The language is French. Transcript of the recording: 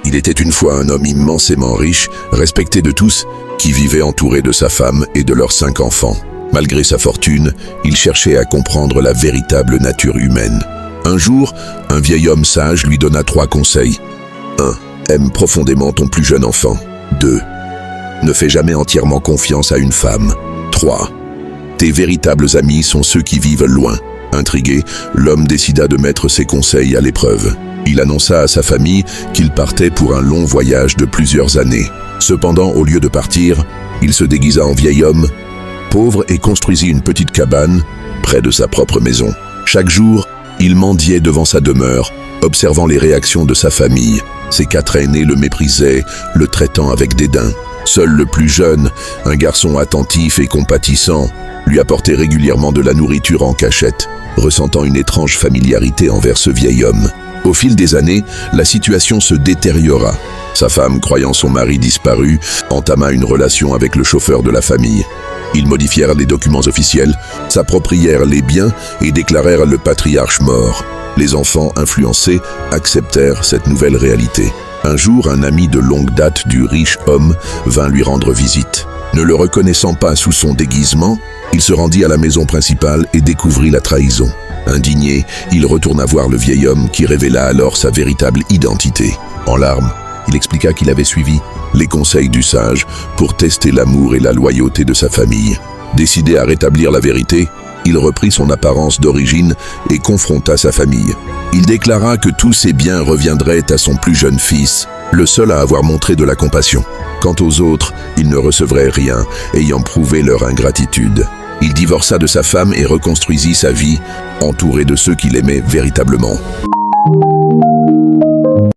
Il était une fois un homme immensément riche, respecté de tous, qui vivait entouré de sa femme et de leurs 5 enfants. Malgré sa fortune, il cherchait à comprendre la véritable nature humaine. Un jour, un vieil homme sage lui donna 3 conseils. 1. Aime profondément ton plus jeune enfant. 2. Ne fais jamais entièrement confiance à une femme. 3. Tes véritables amis sont ceux qui vivent loin. Intrigué, l'homme décida de mettre ses conseils à l'épreuve. Il annonça à sa famille qu'il partait pour un long voyage de plusieurs années. Cependant, au lieu de partir, il se déguisa en vieil homme, pauvre, et construisit une petite cabane près de sa propre maison. Chaque jour, il mendiait devant sa demeure, observant les réactions de sa famille. Ses 4 aînés le méprisaient, le traitant avec dédain. Seul le plus jeune, un garçon attentif et compatissant, lui apportait régulièrement de la nourriture en cachette, ressentant une étrange familiarité envers ce vieil homme. Au fil des années, la situation se détériora. Sa femme, croyant son mari disparu, entama une relation avec le chauffeur de la famille. Ils modifièrent les documents officiels, s'approprièrent les biens et déclarèrent le patriarche mort. Les enfants, influencés, acceptèrent cette nouvelle réalité. Un jour, un ami de longue date du riche homme vint lui rendre visite. Ne le reconnaissant pas sous son déguisement, il se rendit à la maison principale et découvrit la trahison. Indigné, il retourna voir le vieil homme qui révéla alors sa véritable identité. En larmes, il expliqua qu'il avait suivi les conseils du sage pour tester l'amour et la loyauté de sa famille. Décidé à rétablir la vérité, il reprit son apparence d'origine et confronta sa famille. Il déclara que tous ses biens reviendraient à son plus jeune fils, le seul à avoir montré de la compassion. Quant aux autres, ils ne recevraient rien, ayant prouvé leur ingratitude. Il divorça de sa femme et reconstruisit sa vie, entouré de ceux qu'il aimait véritablement.